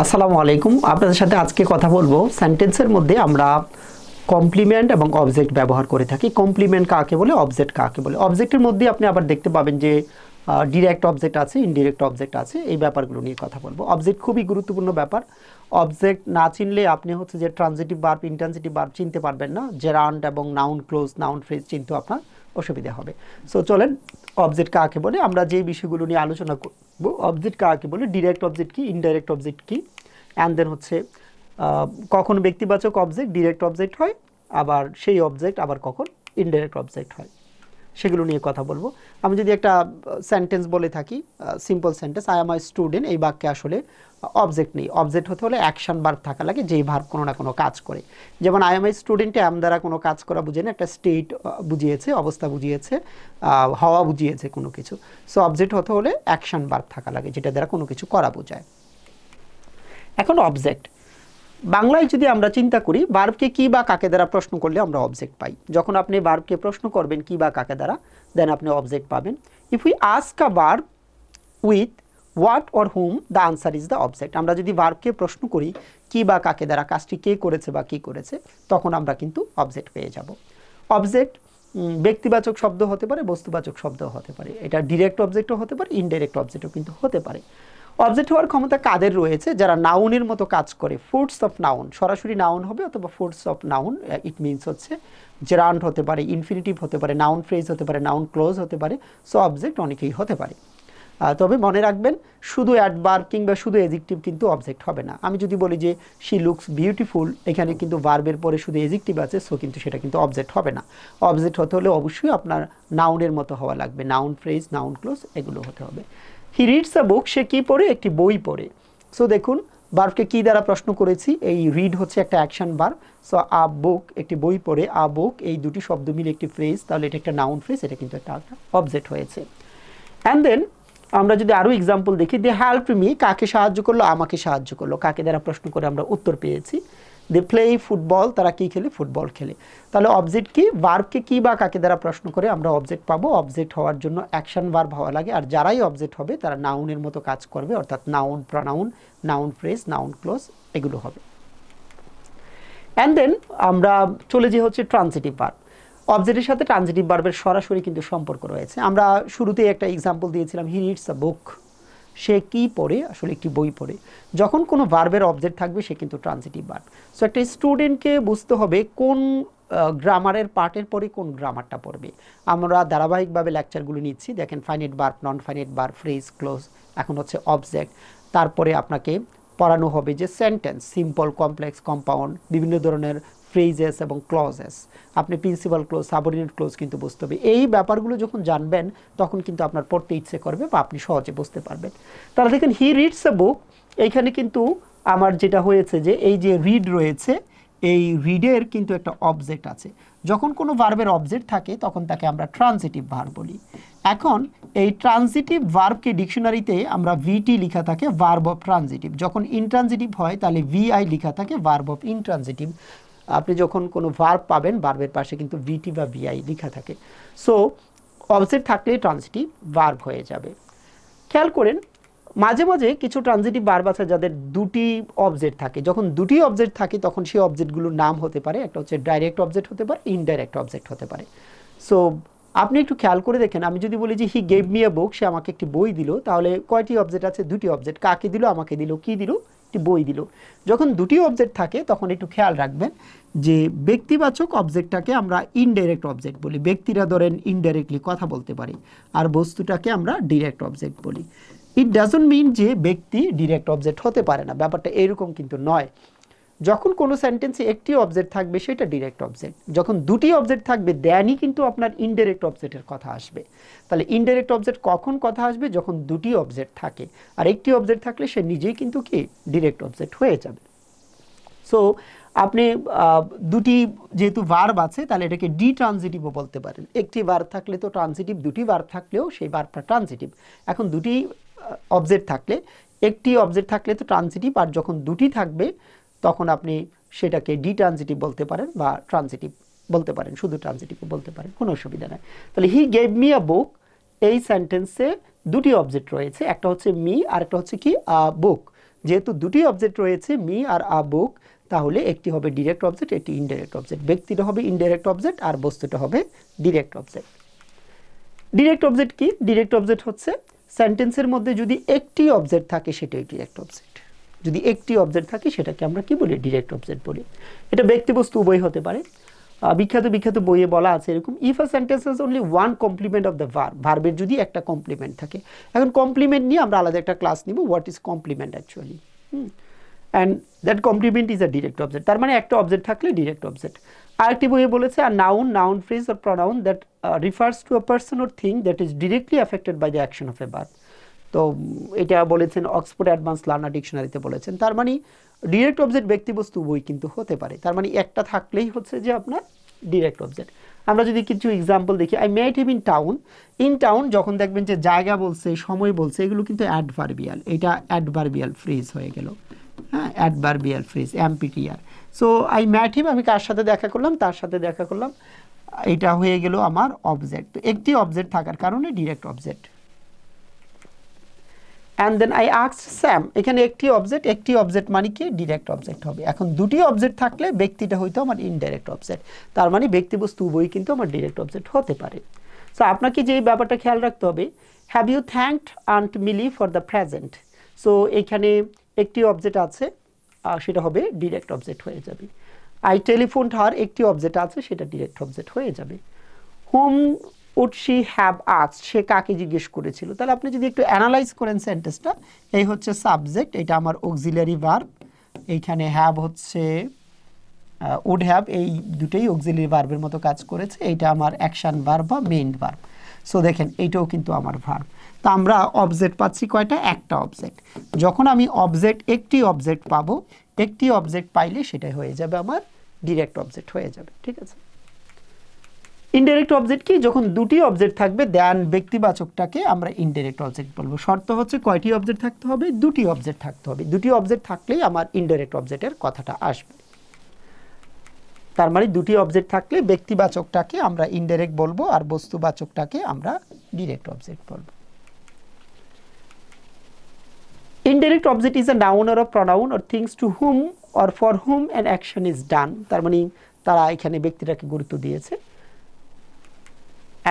আসসালামু আলাইকুম। আপনাদের সাথে আজকে কথা বলবো সেন্টেন্সের মধ্যে আমরা কমপ্লিমেন্ট এবং অবজেক্ট ব্যবহার করে থাকি। কমপ্লিমেন্ট কাকে বলে, অবজেক্ট কাকে বলে। অবজেক্টের মধ্যে আপনি আবার দেখতে পাবেন যে ডিরেক্ট অবজেক্ট আছে, ইনডিরেক্ট অবজেক্ট আছে। এই ব্যাপারগুলো নিয়ে কথা বলবো। অবজেক্ট খুবই গুরুত্বপূর্ণ ব্যাপার। অবজেক্ট না চিনলে আপনি হচ্ছে যে ট্রানজিটিভ ভার্ব, ইন্ট্রানজিটিভ ভার্ব চিনতে পারবেন না। জেরান্ড এবং নাউন ক্লোজ, নাউন ফ্রেজ চিনতে আপনার অসুবিধা হবে। সো চলেন অবজেক্ট কাকে বলে আমরা যে বিষয়গুলো নিয়ে আলোচনা করব। অবজেক্ট কাকে বলে, ডিরেক্ট অবজেক্ট কি, ইনডাইরেক্ট অবজেক্ট কি, অ্যান্ড দেন হচ্ছে কখন ব্যক্তিবাচক অবজেক্ট ডিরেক্ট অবজেক্ট হয়, আবার সেই অবজেক্ট আবার কখন ইনডাইরেক্ট অবজেক্ট হয়, সেগুলো নিয়ে কথা বলবো। আমি যদি একটা সেন্টেন্স বলে থাকি, simple sentence, I am a student, এই বাক্যে আসলে অবজেক্ট নেই। অবজেক্ট হতে হলে অ্যাকশন ভার্ব থাকা লাগে, যেই ভার্ব কোনো না কোনো কাজ করে। যেমন আই এম আ স্টুডেন্টে অ্যাম দ্বারা কোনো কাজ করা বুঝে না, একটা স্টেট বুঝিয়েছে, অবস্থা বুঝিয়েছে, হওয়া বুঝিয়েছে কোনো কিছু। সো অবজেক্ট হতে হলে অ্যাকশন ভার্ব থাকা লাগে, যেটা দ্বারা কোনো কিছু করা বোঝায়। এখন অবজেক্ট বাংলায় যদি আমরা চিন্তা করি, ভার্বকে কি বা কাকে দ্বারা প্রশ্ন করলে আমরা অবজেক্ট পাই। যখন আপনি ভার্বকে প্রশ্ন করবেন কি বা কাকে দ্বারা, দেন আপনি অবজেক্ট পাবেন। If we ask a verb with what or hmm, the answer is the object. আমরা যদি ভার্বকে প্রশ্ন করি কি বা কাকে দ্বারা, কাজটি কে করেছে বা কি করেছে, তখন আমরা কিন্তু অবজেক্ট পেয়ে যাব। অবজেক্ট ব্যক্তিবাচক শব্দ হতে পারে, বস্তুবাচক শব্দ হতে পারে। এটা ডিরেক্ট অবজেক্টও হতে পারে, ইনডাইরেক্ট অবজেক্টও কিন্তু হতে পারে। অবজেক্ট হওয়ার ক্ষমতা কাদের রয়েছে? যারা নাউনের মতো কাজ করে। ফুডস অফ নাউন, সরাসরি নাউন হবে, অথবা foods of noun, it means হচ্ছে জেরান্ড হতে পারে, ইনফিনিটিভ হতে পারে, নাউন ফ্রেজ হতে পারে, নাউন ক্লোজ হতে পারে। সো অবজেক্ট অনেকেই হতে পারে। তবে মনে রাখবেন, শুধু অ্যাডভার্ব কিংবা শুধু এজেক্টিভ কিন্তু অবজেক্ট হবে না। আমি যদি বলি যে শি লুকস বিউটিফুল, এখানে কিন্তু ভার্বের পরে শুধু এজেক্টিভ আছে, সো কিন্তু সেটা কিন্তু অবজেক্ট হবে না। অবজেক্ট হতে হলে অবশ্যই আপনার নাউনের মতো হওয়া লাগবে, নাউন ফ্রেজ, নাউন ক্লোজ, এগুলো হতে হবে। হি রিডস আ বুক, সে কী পড়ে? একটি বই পড়ে। সো দেখুন ভার্বকে কী দ্বারা প্রশ্ন করেছি, এই রিড হচ্ছে একটা অ্যাকশন ভার্ব। সো আ বুক, একটি বই পড়ে, আ বুক, এই দুটি শব্দ মিলে একটি ফ্রেজ, তাহলে এটা একটা নাউন ফ্রেজ, এটা কিন্তু একটা অবজেক্ট হয়েছে। অ্যান্ড দেন আমরা যদি আরও এক্সাম্পল দেখি, দে হেল্প মি, কাকে সাহায্য করলো? আমাকে সাহায্য করলো। কাকে দ্বারা প্রশ্ন করে আমরা উত্তর পেয়েছি। দে প্লে ফুটবল, তারা কি খেলে? ফুটবল খেলে। তাহলে অবজেক্ট কি? ভার্বকে কি বা কাকে দ্বারা প্রশ্ন করে আমরা অবজেক্ট পাবো। অবজেক্ট হওয়ার জন্য অ্যাকশন ভার্ব হওয়া লাগে, আর যারাই অবজেক্ট হবে তারা নাউনের মতো কাজ করবে, অর্থাৎ noun, pronoun, noun phrase, noun clause, এগুলো হবে। অ্যান্ড দেন আমরা চলে যে হচ্ছে ট্রান্সিটিভ ভার্ব। অবজেক্টের সাথে ট্রান্সিটিভ ভার্বের সরাসরি কিন্তু সম্পর্ক রয়েছে। আমরা শুরুতেই একটা এক্সাম্পল দিয়েছিলাম, হি রিডস আ বুক, সে কি পড়ে? আসলে একটি বই পড়ে। যখন কোনো ভার্বের অবজেক্ট থাকবে সে কিন্তু ট্রান্সিটিভ ভার্ব। সো একটা স্টুডেন্টকে বুঝতে হবে কোন গ্রামারের পার্টের পরে কোন গ্রামারটা পড়বে। আমরা ধারাবাহিকভাবে লেকচারগুলো নিচ্ছি, দেখেন finite verb, non finite verb, phrase, close, এখন হচ্ছে অবজেক্ট। তারপরে আপনাকে পড়ানো হবে যে সেন্টেন্স, সিম্পল, কমপ্লেক্স, কম্পাউন্ড, বিভিন্ন ধরনের ফ্রেজেস এবং ক্লজেস। আপনি প্রিন্সিপাল ক্লোজ, সাবঅর্ডিনেট ক্লোজ কিন্তু বুঝতে হবে। এই ব্যাপারগুলো যখন জানবেন তখন কিন্তু আপনার পড়তে ইচ্ছে করবে বা আপনি সহজে বুঝতে পারবেন। তাহলে দেখেন হি রিডস এ বুক, এইখানে কিন্তু আমার যেটা হয়েছে যে এই যে রিড রয়েছে, এই রিডের কিন্তু একটা অবজেক্ট আছে। যখন কোনো ভার্বের অবজেক্ট থাকে তখন তাকে আমরা ট্রান্সিটিভ ভার্ব বলি। এখন এই ট্রান্সিটিভ ভার্বকে ডিকশনারিতে আমরা ভিটি লেখা থাকে, ভার্ব অফ ট্রান্সিটিভ। যখন ইনট্রান্সিটিভ হয় তাহলে ভিআই লেখা থাকে, ভার্ব অফ ইনট্রান্সিটিভ। আপনি যখন কোনো ভার্ব পাবেন ভার্বের পাশে কিন্তু ভিটি বা ভিআই লেখা থাকে। সো অবজেক্ট থাকলে ট্রান্সিটিভ ভার্ব হয়ে যাবে। খেয়াল করেন মাঝে মাঝে কিছু ট্রান্সিটিভ ভার্ব আছে যাদের দুটি অবজেক্ট থাকে। যখন দুটি অবজেক্ট থাকে তখন সেই অবজেক্টগুলোর নাম হতে পারে, একটা হচ্ছে ডাইরেক্ট অবজেক্ট হতে পারে, ইনডাইরেক্ট অবজেক্ট হতে পারে। সো আপনি একটু খেয়াল করে দেখেন, আমি যদি বলি যে হি গেভ মি এ বুক, সে আমাকে একটি বই দিল, তাহলে কয়টি অবজেক্ট আছে? দুটি অবজেক্ট। কাকে দিল? আমাকে দিল। কি দিল? একটি বই দিল। যখন দুটি অবজেক্ট থাকে তখন একটু খেয়াল রাখবেন যে ব্যক্তিবাচক অবজেক্টটাকে আমরা ইনডাইরেক্ট অবজেক্ট বলি। ব্যক্তিরা ধরেন ইনডাইরেক্টলি কথা বলতে পারে, আর বস্তুটাকে আমরা ডিরেক্ট অবজেক্ট বলি। ইট ডাজন্ট মিন যে ব্যক্তি ডিরেক্ট অবজেক্ট হতে পারে না, ব্যাপারটা এরকম কিন্তু নয়। যখন কোনো সেন্টেন্সে একটি অবজেক্ট থাকবে সেটা ডিরেক্ট অবজেক্ট, যখন দুটি অবজেক্ট থাকবে দেনই কিন্তু আপনার ইনডাইরেক্ট অবজেক্টের কথা আসবে। তাহলে ইনডাইরেক্ট অবজেক্ট কখন কথা আসবে? যখন দুটি অবজেক্ট থাকে, আর একটি অবজেক্ট থাকলে সে নিজেই কিন্তু কি ডিরেক্ট অবজেক্ট হয়ে যাবে। সো আপনি দুটি যেহেতু ভার্ব আছে তাহলে এটাকে ডি ট্রানজিটিভও বলতে পারেন। একটি ভার্ব থাকলে তো ট্রানজিটিভ, দুটি ভার্ব থাকলেও সেই ভার্বটা ট্রানজিটিভ। এখন দুটি অবজেক্ট থাকলে, একটি অবজেক্ট থাকলে তো ট্রানজিটিভ, আর যখন দুটি থাকবে তখন আপনি সেটাকে ডি ট্রানজিটিভ বলতে পারেন বা ট্রানজিটিভ বলতে পারেন, শুধু ট্রানজিটিভও বলতে পারেন, কোনো অসুবিধা নেই। তাহলে হি গেভ মি আ বুক, এই সেন্টেন্সে দুটি অবজেক্ট রয়েছে, একটা হচ্ছে মি আর একটা হচ্ছে কি বুক। যেহেতু দুটি অবজেক্ট রয়েছে মি আর আ বুক, তাহলে একটি হবে ডিরেক্ট অবজেক্ট, একটি ইনডাইরেক্ট অবজেক্ট। ব্যক্তিটা হবে ইনডাইরেক্ট অবজেক্ট আর বস্তুটা হবে ডিরেক্ট অবজেক্ট। ডিরেক্ট অবজেক্ট কি? ডিরেক্ট অবজেক্ট হচ্ছে সেন্টেন্সের মধ্যে যদি একটি অবজেক্ট থাকে সেটাই ডিরেক্ট অবজেক্ট। যদি একটি অবজেক্ট থাকে সেটাকে আমরা কি বলি? ডিরেক্ট অবজেক্ট বলি। এটা ব্যক্তি বস্তু উভয় হতে পারে। বিখ্যাত বিখ্যাত বইয়ে বলা আছে এরকম, if a sentence has only one complement of the verb, ভার্বের যদি একটা কমপ্লিমেন্ট থাকে। এখন কমপ্লিমেন্ট নিয়ে আমরা আলাদা একটা ক্লাস নিব, what is complement actually, and that complement is a direct object. তার মানে একটা অবজেক্ট থাকলে ডিরেক্ট অবজেক্ট। আরেকটি বইয়ে বলেছে আর noun, noun phrase or pronoun that refers to a person or thing that is directly affected by the action of a verb. তো এটা বলেছেন অক্সফোর্ড অ্যাডভান্স লার্নার ডিকশনারিতে বলেছেন। তার মানে ডিরেক্ট অবজেক্ট ব্যক্তিবস্তু বই কিন্তু হতে পারে। তার মানে একটা থাকলেই হচ্ছে যে আপনার ডিরেক্ট অবজেক্ট। আমরা যদি কিছু এক্সাম্পল দেখি, I met him in town. In town যখন দেখবেন যে জায়গা বলছে, সময় বলছে, এগুলো কিন্তু অ্যাডভার্বিয়াল। এটা অ্যাডভার্বিয়াল ফ্রেজ হয়ে গেল, হ্যাঁ, adverbial phrase, MPTR. So I met him, আমি কার সাথে দেখা করলাম? তার সাথে দেখা করলাম। এটা হয়ে গেল আমার অবজেক্ট। তো একটি অবজেক্ট থাকার কারণে direct object. And then I asked Sam, এখানে একটি অবজেক্ট মানে কি? ডিরেক্ট অবজেক্ট হবে। এখন দুটি অবজেক্ট থাকলে ব্যক্তিটা হয়তো আমার ইনডাইরেক্ট অবজেক্ট। তার মানে ব্যক্তিবস্তু উভয়ই কিন্তু আমার ডিরেক্ট অবজেক্ট হতে পারে। সো আপনাকে যে ব্যাপারটা খেয়াল রাখতে হবে, have you thanked aunt Milly for the present. So এখানে একটি অবজেক্ট আছে, সেটা হবে ডিরেক্ট অবজেক্ট হয়ে যাবে। আই টেলিফোনড হার, একটি অবজেক্ট আছে, সেটা ডিরেক্ট অবজেক্ট হয়ে যাবে। Whom would she have asked, সে কাকে জিজ্ঞেস করেছিল। তাহলে আপনি যদি একটু অ্যানালাইজ করেন সেন্টেন্সটা, এই হচ্ছে সাবজেক্ট, এটা আমার অক্সিলারি ভার্ব, এইখানে হ্যাভ হচ্ছে উড হ্যাভ, এই দুটোই অক্সিলারি ভার্বের মতো কাজ করেছে। এইটা আমার অ্যাকশন ভার্ব বা মেইন ভার্ব। সো দেখেন এইটাও কিন্তু আমার ভার্ব। তা আমরা অবজেক্ট পাচ্ছি কয়টা? একটা অবজেক্ট। যখন আমি একটি অবজেক্ট পাবো, একটি অবজেক্ট পাইলে সেটাই হয়ে যাবে আমার ডিরেক্ট অবজেক্ট হয়ে যাবে। ঠিক আছে। ইনডাইরেক্ট অবজেক্ট কি? যখন দুটি অবজেক্ট থাকবে দেন ব্যক্তিবাচকটাকে আমরা ইনডাইরেক্ট অবজেক্ট বলবো। শর্ত হচ্ছে কয়টি অবজেক্ট থাকতে হবে? দুটি অবজেক্ট থাকতে হবে। দুটি অবজেক্ট থাকলেই আমার ইনডাইরেক্ট অবজেক্টের কথাটা আসবে। তার মানে দুটি অবজেক্ট থাকলে ব্যক্তিবাচকটাকে আমরা ইনডাইরেক্ট বলবো আর বস্তুবাচকটাকে আমরা ডিরেক্ট অবজেক্ট বলবো। Indirect object is a noun or a pronoun or things to hmm or for hmm an action is done. তার মানে তারা এখানে ব্যক্তিটাকে গুরুত্ব দিয়েছে।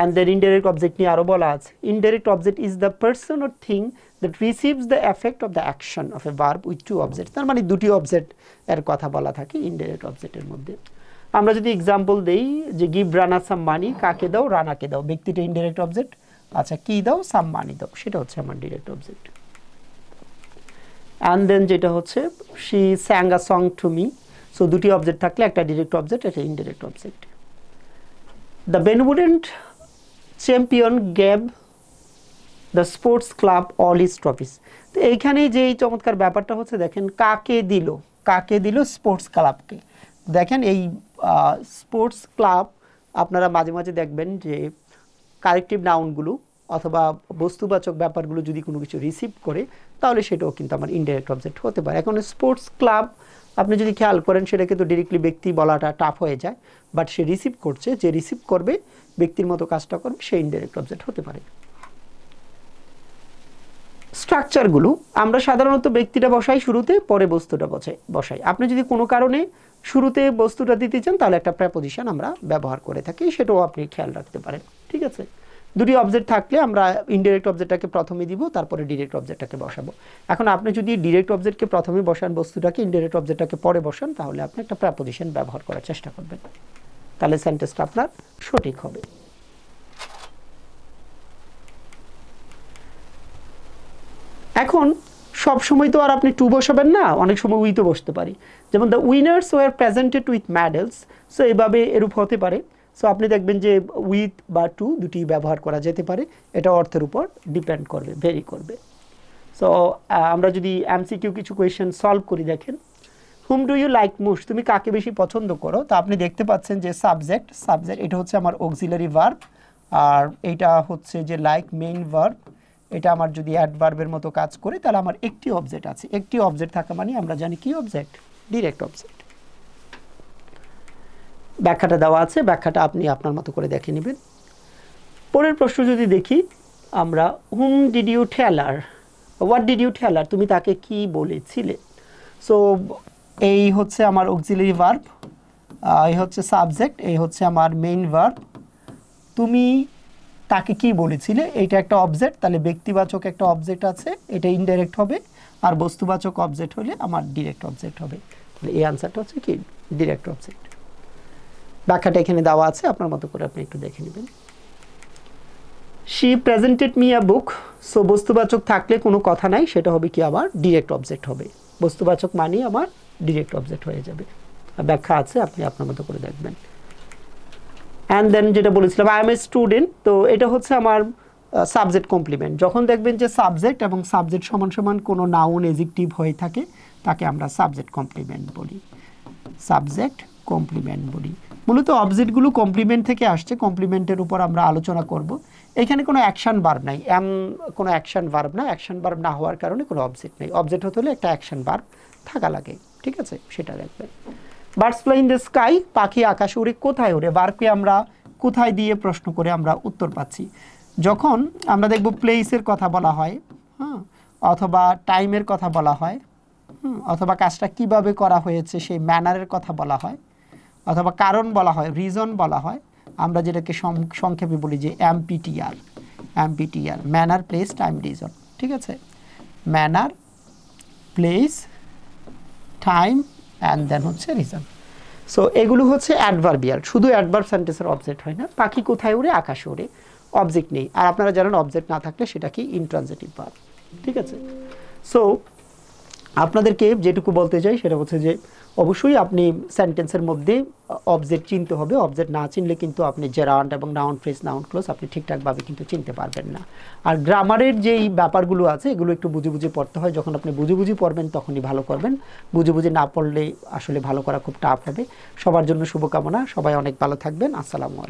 And then indirect object নিয়ে আরো বলা আছে, indirect object is the person or thing that receives the effect of the action of a verb with two objects. তার মানে দুটি অবজেক্ট এর কথা বলা থাকে ইনডাইরেক্ট অবজেক্টের মধ্যে। আমরা যদি এক্সাম্পল দেই যে গিভ রানা সাম মানি, কাকে দাও? রানাকে দাও। ব্যক্তিটা ইনডাইরেক্ট অবজেক্ট। আচ্ছা, কি দাও? সাম মানি দাও, সেটা হচ্ছে আমার ডিরেক্ট অবজেক্ট। অ্যান্ড দেন যেটা হচ্ছে she স্যাং a song to me. So দুটি অবজেক্ট থাকলে একটা ডিরেক্ট অবজেক্ট, একটা indirect object. The benevolent champion gave the sports club all his trophies. তো এইখানে যে এই চমৎকার ব্যাপারটা হচ্ছে, দেখেন কাকে দিল? কাকে দিল? স্পোর্টস ক্লাবকে। দেখেন এই স্পোর্টস ক্লাব, আপনারা মাঝে মাঝে দেখবেন যে কারেক্টিভ নাউনগুলো অথবা বস্তুবাচক ব্যাপারগুলো যদি কোনো কিছু রিসিভ করে, তাহলে সেটাও কিন্তু আমার ইনডাইরেক্ট অবজেক্ট হতে পারে। এখন স্পোর্টস ক্লাব আপনি যদি খেয়াল করেন, সেটা কিন্তু ডিরেক্টলি ব্যক্তি বলাটা টাফ হয়ে যায়, বাট সে রিসিভ করছে, যে রিসিভ করবে ব্যক্তির মতো কাজটা করবে, সে ইনডাইরেক্ট অবজেক্ট হতে পারে। স্ট্রাকচারগুলো আমরা সাধারণত ব্যক্তিটা বসাই শুরুতে, পরে বস্তুটা বসাই। আপনি যদি কোনো কারণে শুরুতে বস্তুটা দিতে চান, তাহলে একটা প্রেপোজিশন আমরা ব্যবহার করে থাকি, সেটাও আপনি খেয়াল রাখতে পারেন। ঠিক আছে। দুটি অবজেক্ট থাকলে আমরা ইনডাইরেক্ট অবজেক্টটাকে প্রথমে দিব, তারপরে ডিরেক্ট অবজেক্টটাকে বসাবো। এখন আপনি যদি ডিরেক্ট অবজেক্টকে প্রথমে বসান, বস্তুটাকে, ইনডাইরেক্ট অবজেক্টটাকে পরে বসান, তাহলে আপনি একটা প্রেপোজিশন ব্যবহার করার চেষ্টা করবেন, তাহলে সেন্টেন্সটা আপনার সঠিক হবে। এখন সব সময় তো আর আপনি টু বসাবেন না, অনেক সময় উইথও বসতে পারি। যেমন the winners were presented with medals. So এভাবে এরূপ হতে পারে। সো আপনি দেখবেন যে উইথ বা টু দুটি ব্যবহার করা যেতে পারে, এটা অর্থের উপর ডিপেন্ড করবে, ভেরি করবে। সো আমরা যদি এমসিকিউ কিছু কোয়েশ্চেন সলভ করি, দেখেন whom do you like most, তুমি কাকে বেশি পছন্দ করো? তো আপনি দেখতে পাচ্ছেন যে সাবজেক্ট এটা হচ্ছে আমার অক্সিলারি ভার্ব, আর এটা হচ্ছে যে লাইক মেইন ভার্ব। এটা আমার যদি অ্যাডভার্বের মতো কাজ করে, তাহলে আমার একটি অবজেক্ট আছে। একটি অবজেক্ট থাকা মানে আমরা জানি কি অবজেক্ট? Direct object. ব্যাখ্যাটা দেওয়া আছে, ব্যাখ্যাটা আপনি আপনার মতো করে দেখে নেবেন। পরের প্রশ্ন যদি দেখি আমরা, whom did you tell her, what did you tell her, তুমি তাকে কি বলেছিলে। সো এই হচ্ছে আমার অক্সিলারি ভার্ব, এই হচ্ছে সাবজেক্ট, এই হচ্ছে আমার মেইন ভার্ব। তুমি তাকে কি বলেছিলে, এইটা একটা অবজেক্ট, তাহলে ব্যক্তিবাচক একটা অবজেক্ট আছে, এটা ইনডাইরেক্ট হবে, আর বস্তুবাচক অবজেক্ট হলে আমার ডিরেক্ট অবজেক্ট হবে। তাহলে এই আনসারটা হচ্ছে কি ডিরেক্ট অবজেক্ট। ব্যাখ্যাটা এখানে দেওয়া আছে, আপনার মতো করে আপনি একটু দেখে নেবেন। She presented me a book, so বস্তুবাচক থাকলে কোনো কথা নাই, সেটা হবে কি আবার ডিরেক্ট অবজেক্ট হবে। বস্তুবাচক মানে আমার ডিরেক্ট অবজেক্ট হয়ে যাবে। ব্যাখ্যা আছে, আপনি আপনার মতো করে দেখবেন। অ্যান্ড দেন যেটা বলেছিলাম আই এম এ স্টুডেন্ট, তো এটা হচ্ছে আমার সাবজেক্ট কমপ্লিমেন্ট। যখন দেখবেন যে সাবজেক্ট এবং সাবজেক্ট সমান সমান কোনো নাউন এডজেক্টিভ হয়ে থাকে, তাকে আমরা সাবজেক্ট কমপ্লিমেন্ট বলি, সাবজেক্ট কমপ্লিমেন্ট বলি। মূলত অবজেক্টগুলো কমপ্লিমেন্ট থেকে আসছে, কমপ্লিমেন্টের উপর আমরা আলোচনা করব। এখানে কোনো অ্যাকশন ভার্ব নাই, কোনো অ্যাকশন ভার্ব না, অ্যাকশন ভার্ব না হওয়ার কারণে কোনো অবজেক্ট নেই। অবজেক্ট হতে হলে একটা অ্যাকশন ভার্ব থাকা লাগে, ঠিক আছে, সেটা দেখবেন। Birds fly in the sky, পাখি আকাশে উড়ে। কোথায় উড়ে, ভার্বকে আমরা কোথায় দিয়ে প্রশ্ন করে আমরা উত্তর পাচ্ছি। যখন আমরা দেখব প্লেসের কথা বলা হয়, হ্যাঁ, অথবা টাইমের কথা বলা হয়, অথবা কাজটা কিভাবে করা হয়েছে সেই ম্যানারের কথা বলা হয়, অথবা কারণ বলা হয়, রিজন বলা হয়, আমরা যেটাকে সংক্ষেপে বলি যে MPTR, MPTR, manner, place, time, reason, ঠিক আছে, manner, place, time and then হচ্ছে রিজন। সো এগুলো হচ্ছে অ্যাডভার্বিয়াল, শুধু অ্যাডভার্ব সেন্টেন্সের অবজেক্ট হয় না। পাখি কোথায় উড়ে, আকাশে উড়ে, অবজেক্ট নেই। আর আপনারা জানেন অবজেক্ট না থাকলে সেটা কি ইন্ট্রানজিটিভ ভার্ব, ঠিক আছে। সো আপনাদেরকে যেটুকু বলতে চাই সেটা হচ্ছে যে অবশ্যই আপনি সেন্টেন্সের মধ্যে অবজেক্ট চিনতে হবে। অবজেক্ট না চিনলে কিন্তু আপনি জেরান্ড এবং নাউন ফ্রেজ, নাউন ক্লোজ আপনি ঠিকঠাকভাবে কিন্তু চিনতে পারবেন না। আর গ্রামারের যেই ব্যাপারগুলো আছে এগুলো একটু বুঝে বুঝে পড়তে হয়। যখন আপনি বুঝে বুঝে পড়বেন তখনই ভালো করবেন, বুঝে বুঝে না পড়লে আসলে ভালো করা খুব টাফ হবে। সবার জন্য শুভকামনা, সবাই অনেক ভালো থাকবেন। আসসালামু আলাইকুম।